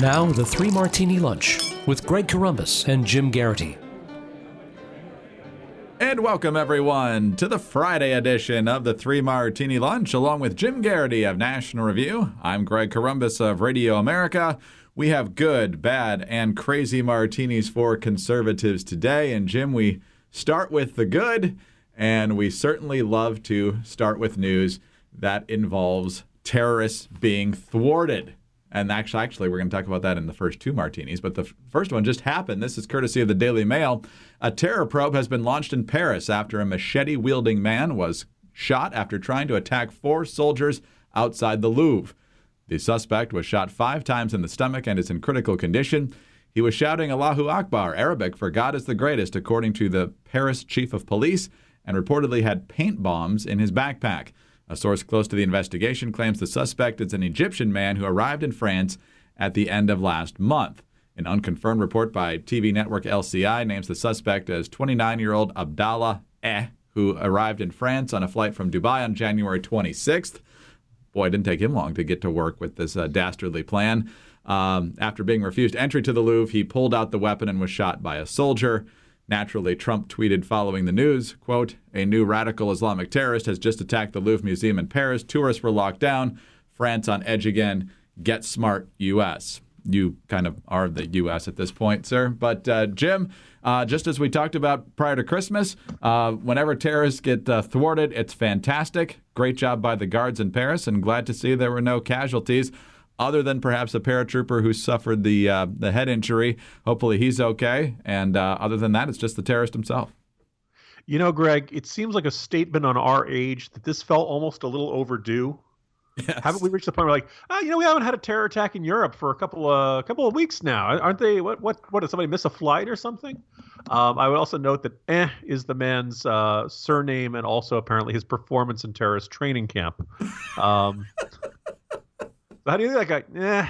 Now, the Three Martini Lunch with Greg Corombos and Jim Garrity. And welcome, everyone, to the Friday edition of the Three Martini Lunch, along with Jim Garrity of National Review. I'm Greg Corombos of Radio America. We have good, bad, and crazy martinis for conservatives today. And, Jim, we start with the good, and we certainly love to start with news that involves terrorists being thwarted. And actually, we're going to talk about that in the first two martinis. But the first one just happened. This is courtesy of the Daily Mail. A terror probe has been launched in Paris after a machete-wielding man was shot after trying to attack 4 soldiers outside the Louvre. The suspect was shot 5 times in the stomach and is in critical condition. He was shouting Allahu Akbar, Arabic for God is the greatest, according to the Paris chief of police, and reportedly had paint bombs in his backpack. A source close to the investigation claims the suspect is an Egyptian man who arrived in France at the end of last month. An unconfirmed report by TV network LCI names the suspect as 29-year-old Abdallah who arrived in France on a flight from Dubai on January 26th. Boy, it didn't take him long to get to work with this dastardly plan. After being refused entry to the Louvre, he pulled out the weapon and was shot by a soldier. Naturally, Trump tweeted following the news, quote, "A new radical Islamic terrorist has just attacked the Louvre Museum in Paris. Tourists were locked down. France on edge again. Get smart, U.S." You kind of are the U.S. at this point, sir. But, Jim, just as we talked about prior to Christmas, whenever terrorists get thwarted, it's fantastic. Great job by the guards in Paris, and glad to see there were no casualties, other than perhaps a paratrooper who suffered the head injury. Hopefully he's okay. And other than that, it's just the terrorist himself. You know, Greg, it seems like a statement on our age that this felt almost a little overdue. Yes. Haven't we reached the point where we haven't had a terror attack in Europe for a couple of weeks now? Aren't they? What did somebody miss a flight or something? I would also note that is the man's surname and also apparently his performance in terrorist training camp. How do you think that guy?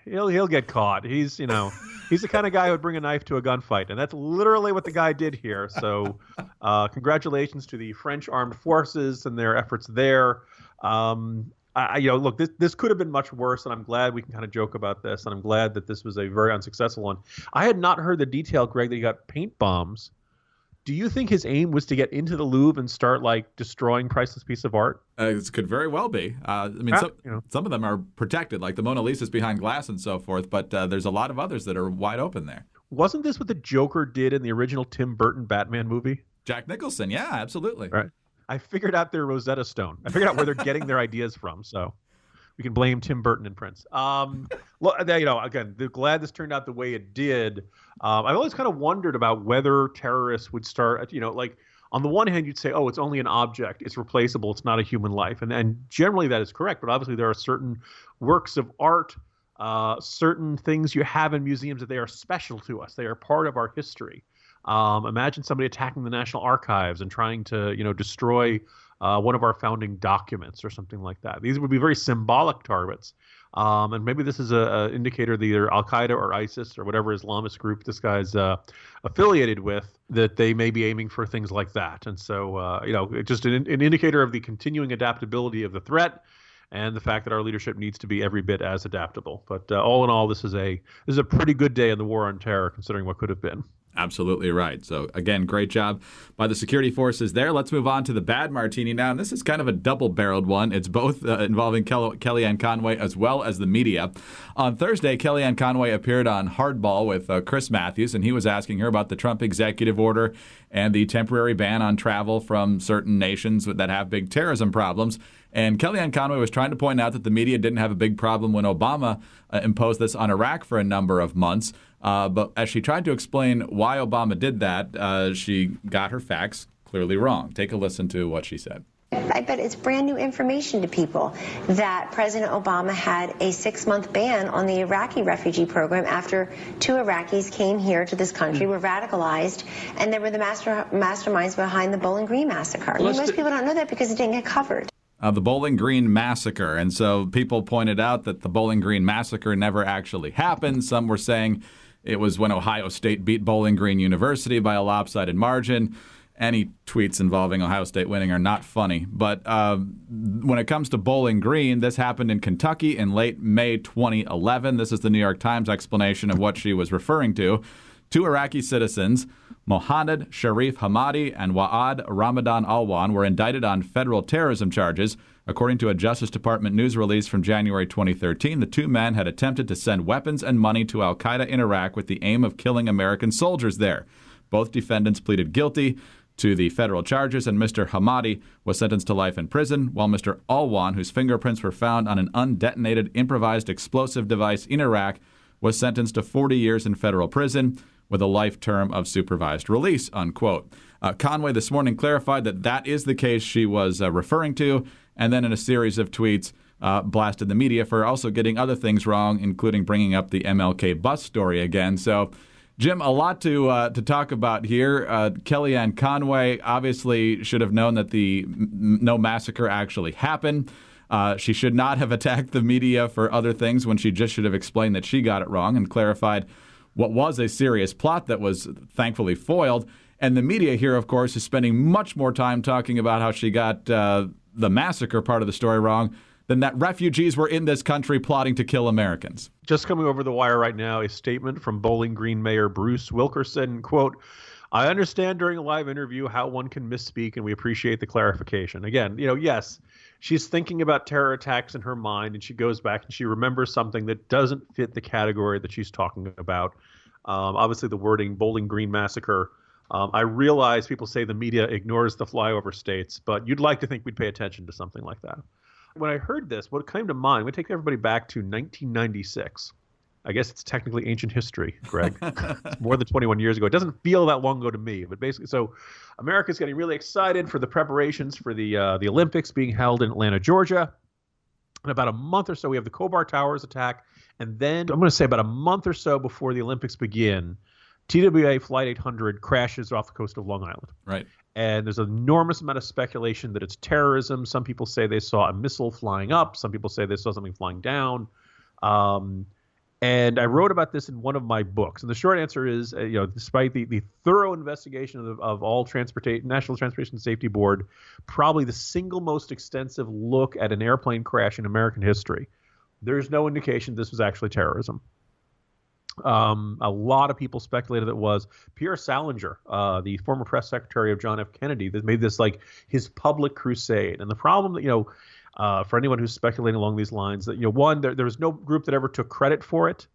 He'll get caught. He's the kind of guy who would bring a knife to a gunfight, and that's literally what the guy did here. So, congratulations to the French armed forces and their efforts there. Look, this could have been much worse, and I'm glad we can kind of joke about this, and I'm glad that this was a very unsuccessful one. I had not heard the detail, Greg, that he got paint bombs. Do you think his aim was to get into the Louvre and start destroying priceless piece of art? It could very well be. Some of them are protected, like the Mona Lisa's behind glass and so forth, but there's a lot of others that are wide open there. Wasn't this what the Joker did in the original Tim Burton Batman movie? Jack Nicholson, yeah, absolutely. Right. I figured out their Rosetta Stone. I figured out where they're getting their ideas from, so we can blame Tim Burton and Prince. Again, they're glad this turned out the way it did. I've always kind of wondered about whether terrorists would start, on the one hand, you'd say, oh, it's only an object. It's replaceable. It's not a human life. And generally that is correct. But obviously there are certain works of art, certain things you have in museums that they are special to us. They are part of our history. Imagine somebody attacking the National Archives and trying to, destroy one of our founding documents or something like that. These would be very symbolic targets. And maybe this is an indicator that either Al-Qaeda or ISIS or whatever Islamist group this guy's affiliated with, that they may be aiming for things like that. And so, just an indicator of the continuing adaptability of the threat and the fact that our leadership needs to be every bit as adaptable. But all in all, this is a pretty good day in the war on terror, considering what could have been. Absolutely right. So, again, great job by the security forces there. Let's move on to the bad martini now. And this is kind of a double-barreled one. It's both involving Kellyanne Conway as well as the media. On Thursday, Kellyanne Conway appeared on Hardball with Chris Matthews, and he was asking her about the Trump executive order and the temporary ban on travel from certain nations that have big terrorism problems. And Kellyanne Conway was trying to point out that the media didn't have a big problem when Obama imposed this on Iraq for a number of months. But as she tried to explain why Obama did that, she got her facts clearly wrong. Take a listen to what she said. I bet it's brand new information to people that President Obama had a 6-month ban on the Iraqi refugee program after 2 Iraqis came here to this country, were radicalized, and they were the masterminds behind the Bowling Green Massacre. Most people don't know that because it didn't get covered. The Bowling Green Massacre. And so people pointed out that the Bowling Green Massacre never actually happened. Some were saying it was when Ohio State beat Bowling Green University by a lopsided margin. any tweets involving Ohio State winning are not funny. But when it comes to Bowling Green, this happened in Kentucky in late May 2011. This is the New York Times explanation of what she was referring to. Two Iraqi citizens, Mohammad Sharif Hamadi and Wa'ad Ramadan Alwan, were indicted on federal terrorism charges. According to a Justice Department news release from January 2013, the two men had attempted to send weapons and money to al-Qaeda in Iraq with the aim of killing American soldiers there. Both defendants pleaded guilty to the federal charges, and Mr. Hamadi was sentenced to life in prison, while Mr. Alwan, whose fingerprints were found on an undetonated improvised explosive device in Iraq, was sentenced to 40 years in federal prison with a life term of supervised release, unquote. Conway this morning clarified that that is the case she was referring to, and then in a series of tweets blasted the media for also getting other things wrong, including bringing up the MLK bus story again. So, Jim, a lot to talk about here. Kellyanne Conway obviously should have known that the no massacre actually happened. She should not have attacked the media for other things when she just should have explained that she got it wrong and clarified what was a serious plot that was thankfully foiled. And the media here, of course, is spending much more time talking about how she got the massacre part of the story wrong than that refugees were in this country plotting to kill Americans. Just coming over the wire right now, a statement from Bowling Green Mayor Bruce Wilkerson, quote, "I understand during a live interview how one can misspeak, and we appreciate the clarification." Again, yes, she's thinking about terror attacks in her mind, and she goes back and she remembers something that doesn't fit the category that she's talking about. Obviously, the wording Bowling Green Massacre. I realize people say the media ignores the flyover states, but you'd like to think we'd pay attention to something like that. When I heard this, what came to mind, we take everybody back to 1996. I guess it's technically ancient history, Greg. It's more than 21 years ago. It doesn't feel that long ago to me, but basically, so America's getting really excited for the preparations for the Olympics being held in Atlanta, Georgia. In about a month or so, we have the Khobar Towers attack, and then I'm going to say about a month or so before the Olympics begin, TWA Flight 800 crashes off the coast of Long Island. Right. And there's an enormous amount of speculation that it's terrorism. Some people say they saw a missile flying up. Some people say they saw something flying down. And I wrote about this in one of my books. And the short answer is, despite the thorough investigation of all National Transportation Safety Board, probably the single most extensive look at an airplane crash in American history, there's no indication this was actually terrorism. A lot of people speculated it was. Pierre Salinger, the former press secretary of John F. Kennedy, that made this like his public crusade. And the problem that, for anyone who's speculating along these lines, that, one, there was no group that ever took credit for it.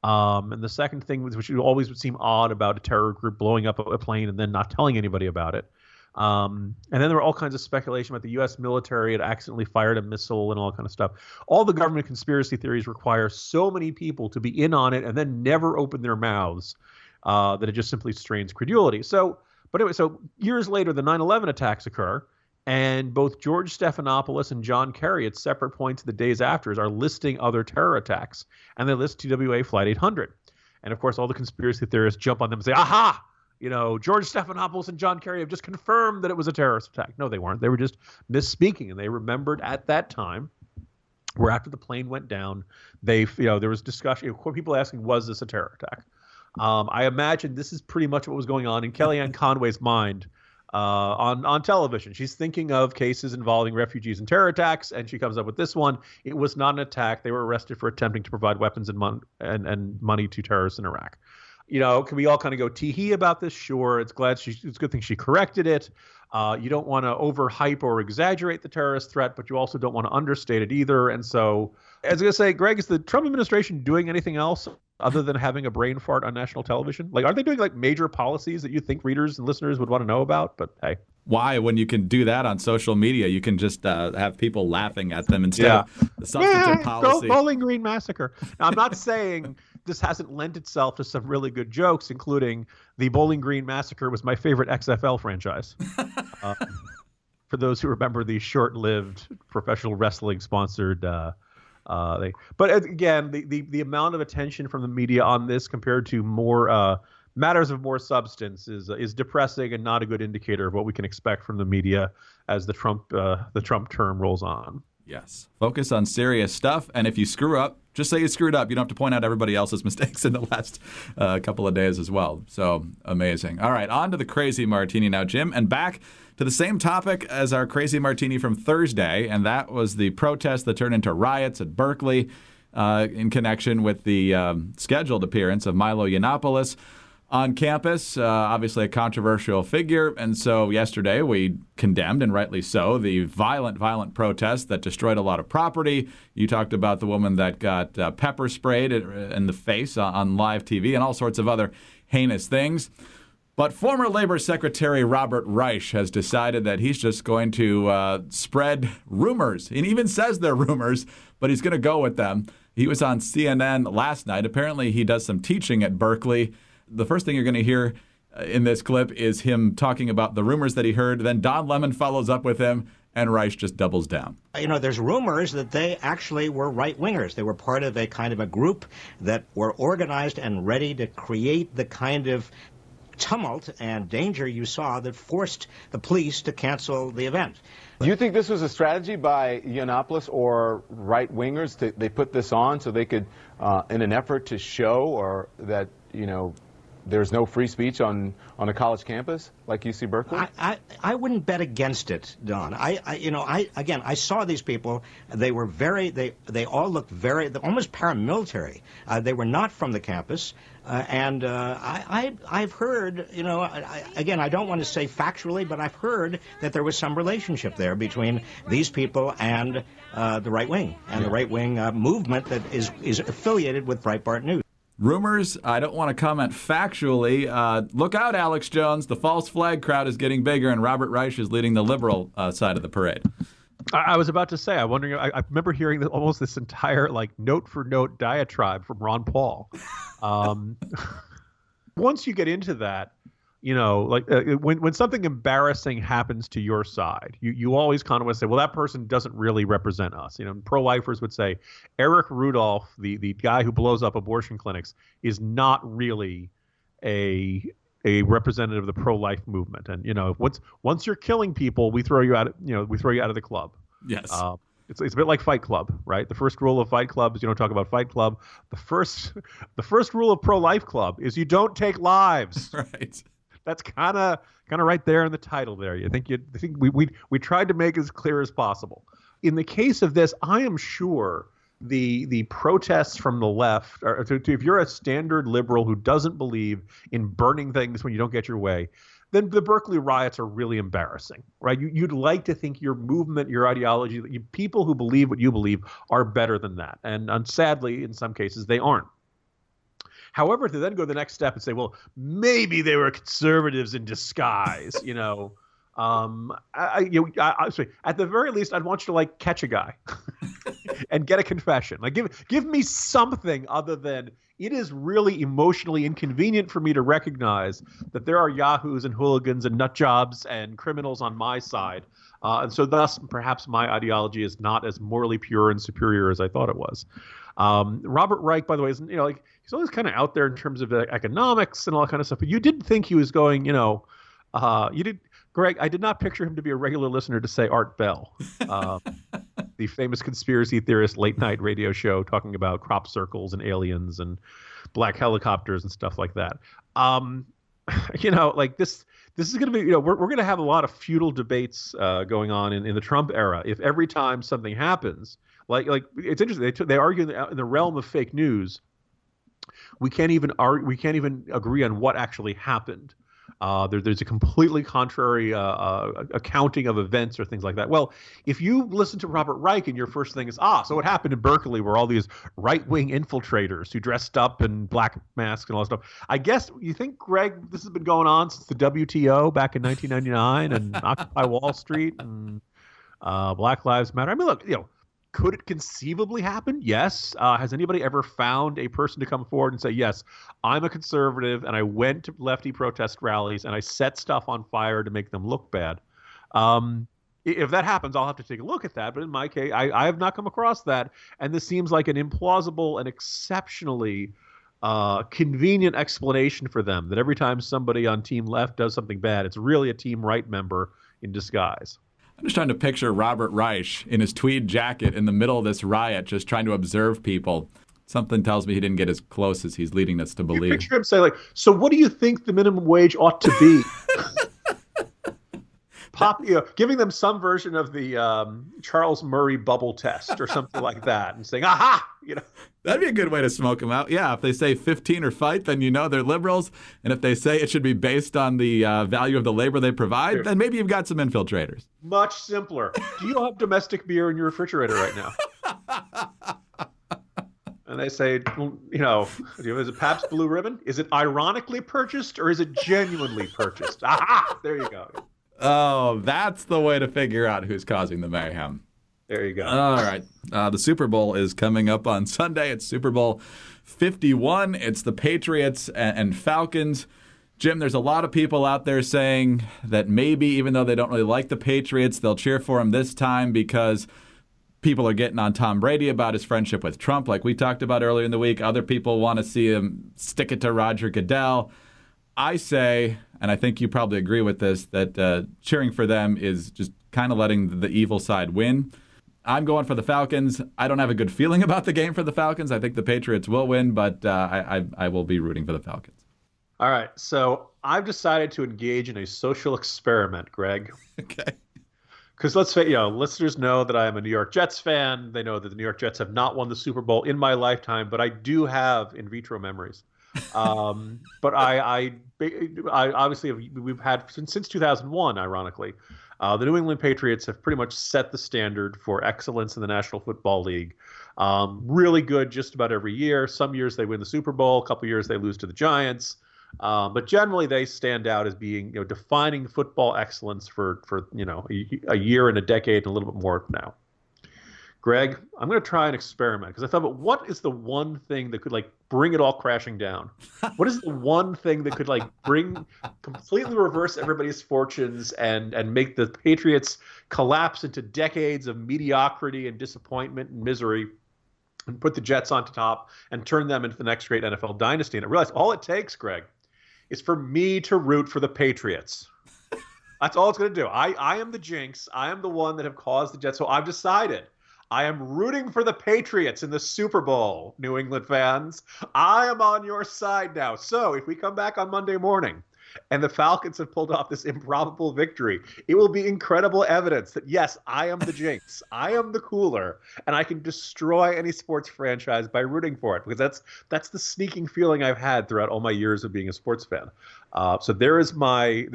And the second thing, which always would seem odd about a terror group blowing up a plane and then not telling anybody about it. And then there were all kinds of speculation about the U.S. military had accidentally fired a missile and all kind of stuff. All the government conspiracy theories require so many people to be in on it and then never open their mouths that it just simply strains credulity. So years later, the 9/11 attacks occur, and both George Stephanopoulos and John Kerry at separate points the days after are listing other terror attacks, and they list TWA Flight 800. And of course, all the conspiracy theorists jump on them and say, "Aha! George Stephanopoulos and John Kerry have just confirmed that it was a terrorist attack." No, they weren't. They were just misspeaking, and they remembered at that time, where after the plane went down, there was discussion. People asking, "Was this a terror attack?" I imagine this is pretty much what was going on in Kellyanne Conway's mind on television. She's thinking of cases involving refugees and terror attacks, and she comes up with this one. It was not an attack. They were arrested for attempting to provide weapons and money to terrorists in Iraq. Can we all kind of go tee-hee about this? Sure. It's a good thing she corrected it. You don't want to overhype or exaggerate the terrorist threat, but you also don't want to understate it either. And so, as I was going to say, Greg, is the Trump administration doing anything else other than having a brain fart on national television? Like, are they doing like major policies that you think readers and listeners would want to know about? But hey. Why, when you can do that on social media, you can just have people laughing at them instead of the substantive policy. Bowling Green Massacre. Now, I'm not saying this hasn't lent itself to some really good jokes, including the Bowling Green Massacre was my favorite XFL franchise. For those who remember the short-lived professional wrestling sponsored but again, the amount of attention from the media on this compared to more matters of more substance is depressing and not a good indicator of what we can expect from the media as the Trump term rolls on. Yes. Focus on serious stuff. And if you screw up, just say you screwed up. You don't have to point out everybody else's mistakes in the last couple of days as well. So amazing. All right, on to the crazy martini now, Jim. And back to the same topic as our crazy martini from Thursday. And that was the protest that turned into riots at Berkeley in connection with the scheduled appearance of Milo Yiannopoulos on campus, obviously a controversial figure. And so yesterday we condemned, and rightly so, the violent protest that destroyed a lot of property. You talked about the woman that got pepper sprayed in the face on live TV and all sorts of other heinous things. But former Labor Secretary Robert Reich has decided that he's just going to spread rumors. He even says they're rumors, but he's going to go with them. He was on CNN last night. Apparently he does some teaching at Berkeley. The first thing you're going to hear in this clip is him talking about the rumors that he heard. Then Don Lemon follows up with him, and Reich just doubles down. You know, there's rumors that they actually were right-wingers. They were part of a kind of a group that were organized and ready to create the kind of tumult and danger you saw that forced the police to cancel the event. Do you think this was a strategy by Yiannopoulos or right-wingers? They put this on so they could, in an effort to show or that, you know, there's no free speech on a college campus like UC Berkeley? I wouldn't bet against it, Don. I saw these people. They were they all looked almost paramilitary. They were not from the campus. I've heard, you know, I don't want to say factually, but I've heard that there was some relationship there between these people and the right wing and the right wing movement that is affiliated with Breitbart News. Rumors, I don't want to comment factually. Look out, Alex Jones. The false flag crowd is getting bigger, and Robert Reich is leading the liberal side of the parade. I was about to say, I'm wondering, I remember hearing almost this entire, like, note-for-note diatribe from Ron Paul. Once you get into that, you know, like when something embarrassing happens to your side, you always kind of want to say, well, that person doesn't really represent us. You know, pro-lifers would say Eric Rudolph, the guy who blows up abortion clinics, is not really a representative of the pro-life movement. And, you know, once you're killing people, we throw you out of the club. Yes. It's a bit like Fight Club, right? The first rule of Fight Club is you don't talk about Fight Club. The first rule of pro-life club is you don't take lives. Right. That's kind of right there in the title there. I think we tried to make it as clear as possible. In the case of this, I am sure the protests from the left, or if you're a standard liberal who doesn't believe in burning things when you don't get your way, then the Berkeley riots are really embarrassing, right? You'd like to think your movement, your ideology, people who believe what you believe are better than that. And sadly, in some cases, they aren't. However, to then go the next step and say, well, maybe they were conservatives in disguise, you know. At the very least, I'd want you to, like, catch a guy and get a confession. Like, give me something other than it is really emotionally inconvenient for me to recognize that there are yahoos and hooligans and nut jobs and criminals on my side. And so thus, perhaps my ideology is not as morally pure and superior as I thought it was. Robert Reich, by the way, isn't, you know, like, he's always kind of out there in terms of economics and all that kind of stuff. But you didn't think he was going, you know, Greg, I did not picture him to be a regular listener to say Art Bell, the famous conspiracy theorist late night radio show talking about crop circles and aliens and black helicopters and stuff like that. You know, like this is going to be, you know, we're going to have a lot of feudal debates going on in the Trump era. If every time something happens, like it's interesting, they argue in the realm of fake news, we can't even agree on what actually happened. There's a completely contrary accounting of events or things like that. Well, if you listen to Robert Reich and your first thing is, so what happened in Berkeley were all these right-wing infiltrators who dressed up in black masks and all that stuff. I guess you think, Greg, this has been going on since the WTO back in 1999 and Occupy Wall Street and Black Lives Matter. I mean, look, you know, could it conceivably happen? Yes. Has anybody ever found a person to come forward and say, yes, I'm a conservative and I went to lefty protest rallies and I set stuff on fire to make them look bad? If that happens, I'll have to take a look at that. But in my case, I have not come across that. And this seems like an implausible and exceptionally convenient explanation for them, that every time somebody on Team Left does something bad, it's really a Team Right member in disguise. I'm just trying to picture Robert Reich in his tweed jacket in the middle of this riot, just trying to observe people. Something tells me he didn't get as close as he's leading us to believe. You picture him saying, like, so what do you think the minimum wage ought to be? Giving them some version of the Charles Murray bubble test or something like that, and saying, "Aha!" That'd be a good way to smoke them out. Yeah, if they say 15 or fight, then you know they're liberals, and if they say it should be based on the value of the labor they provide, then maybe you've got some infiltrators. Much simpler. Do you have domestic beer in your refrigerator right now? And they say, is it Pabst Blue Ribbon? Is it ironically purchased or is it genuinely purchased? Aha! There you go. Oh, that's the way to figure out who's causing the mayhem. There you go. All right. The Super Bowl is coming up on Sunday. It's Super Bowl 51. It's the Patriots and Falcons. Jim, there's a lot of people out there saying that maybe even though they don't really like the Patriots, they'll cheer for him this time because people are getting on Tom Brady about his friendship with Trump, like we talked about earlier in the week. Other people want to see him stick it to Roger Goodell. I say, and I think you probably agree with this, that cheering for them is just kind of letting the evil side win. I'm going for the Falcons. I don't have a good feeling about the game for the Falcons. I think the Patriots will win, but I will be rooting for the Falcons. All right, so I've decided to engage in a social experiment, Greg. Okay. Because let's say, listeners know that I am a New York Jets fan. They know that the New York Jets have not won the Super Bowl in my lifetime, but I do have in vitro memories. But I obviously we've had since 2001, ironically, the New England Patriots have pretty much set the standard for excellence in the National Football League. Really good just about every year. Some years they win the Super Bowl. A couple years they lose to the Giants. But generally they stand out as being, defining football excellence for a year and a decade and a little bit more now. Greg, I'm going to try an experiment because I thought, but what is the one thing that could bring it all crashing down? What is the one thing that could completely reverse everybody's fortunes and make the Patriots collapse into decades of mediocrity and disappointment and misery and put the Jets on top and turn them into the next great NFL dynasty? And I realized all it takes, Greg, is for me to root for the Patriots. That's all it's going to do. I am the jinx. I am the one that have caused the Jets. So I've decided I am rooting for the Patriots in the Super Bowl, New England fans. I am on your side now. So if we come back on Monday morning and the Falcons have pulled off this improbable victory, it will be incredible evidence that, yes, I am the jinx. I am the cooler, and I can destroy any sports franchise by rooting for it, because that's the sneaking feeling I've had throughout all my years of being a sports fan. So there's my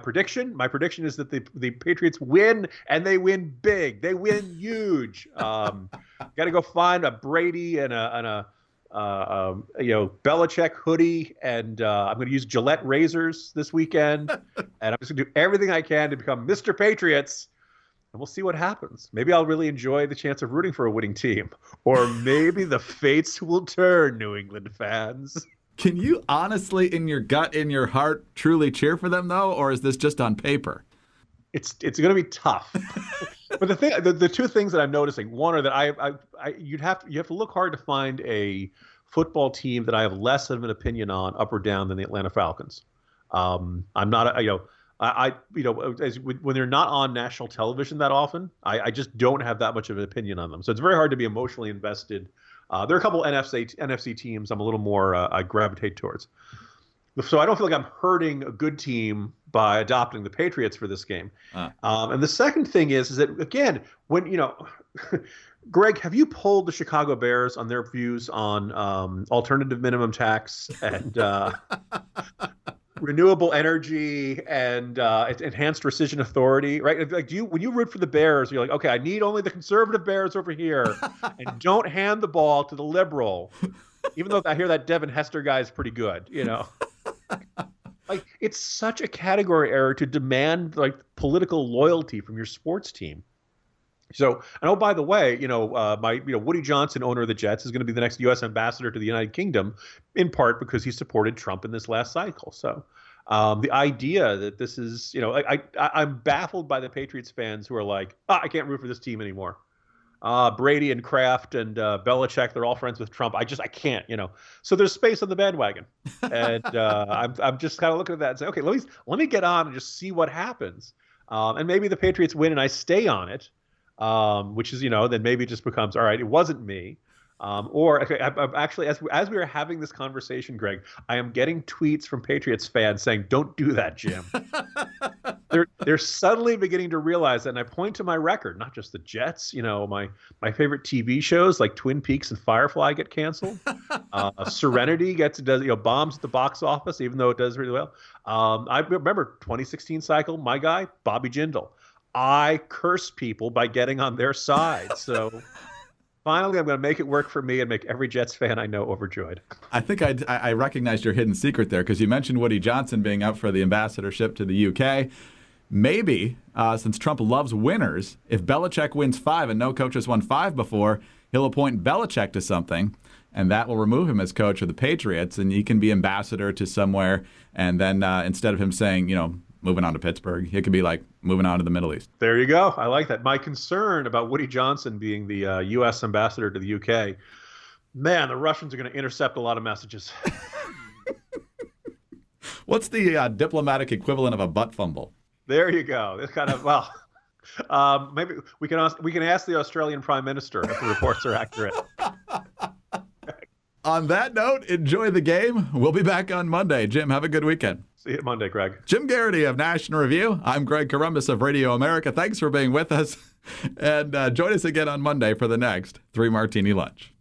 prediction. My prediction is that the Patriots win, and they win big. They win huge. Got to go find a Brady and a Belichick hoodie, and I'm going to use Gillette razors this weekend, and I'm just going to do everything I can to become Mr. Patriots, and we'll see what happens. Maybe I'll really enjoy the chance of rooting for a winning team, or maybe the fates will turn, New England fans. Can you honestly, in your gut, in your heart, truly cheer for them, though, or is this just on paper? It's going to be tough. But the two things that I'm noticing, one are that you have to look hard to find a football team that I have less of an opinion on, up or down, than the Atlanta Falcons. I'm not, when they're not on national television that often, I just don't have that much of an opinion on them. So it's very hard to be emotionally invested. There are a couple NFC teams I'm a little more I gravitate towards. So I don't feel like I'm hurting a good team by adopting the Patriots for this game. And the second thing is that, again, when, Greg, have you polled the Chicago Bears on their views on alternative minimum tax and renewable energy and enhanced rescission authority, right? Like, when you root for the Bears, you're like, okay, I need only the conservative Bears over here, and don't hand the ball to the liberal, even though I hear that Devin Hester guy is pretty good, Like, it's such a category error to demand political loyalty from your sports team. So, and oh, by the way, Woody Johnson, owner of the Jets, is going to be the next U.S. ambassador to the United Kingdom, in part because he supported Trump in this last cycle. So, the idea that this is, I'm baffled by the Patriots fans who are like, I can't root for this team anymore. Brady and Kraft and Belichick, they're all friends with Trump. I can't, So there's space on the bandwagon, and I'm just kind of looking at that and saying, okay, let me get on and just see what happens. And maybe the Patriots win and I stay on it, which is, then maybe it just becomes, all right, it wasn't me. Or okay, I've actually, as we were having this conversation, Greg, I am getting tweets from Patriots fans saying, "Don't do that, Jim." They're suddenly beginning to realize that, and I point to my record, not just the Jets. My favorite TV shows like Twin Peaks and Firefly get canceled. Serenity does bombs at the box office, even though it does really well. I remember 2016 cycle, my guy Bobby Jindal. I curse people by getting on their side, so. Finally, I'm going to make it work for me and make every Jets fan I know overjoyed. I think I recognized your hidden secret there because you mentioned Woody Johnson being up for the ambassadorship to the UK. Maybe, since Trump loves winners, if Belichick wins 5 and no coach has won 5 before, he'll appoint Belichick to something, and that will remove him as coach of the Patriots, and he can be ambassador to somewhere. And then instead of him saying, moving on to Pittsburgh, it could be like moving on to the Middle East. There you go. I like that. My concern about Woody Johnson being the U.S. ambassador to the UK, man, the Russians are going to intercept a lot of messages. What's the diplomatic equivalent of a butt fumble? There you go. It's kind of, maybe we can ask the Australian Prime Minister if the reports are accurate. On that note, enjoy the game. We'll be back on Monday. Jim, have a good weekend. See you Monday, Greg. Jim Garrity of National Review. I'm Greg Corombos of Radio America. Thanks for being with us. And join us again on Monday for the next 3 Martini Lunch.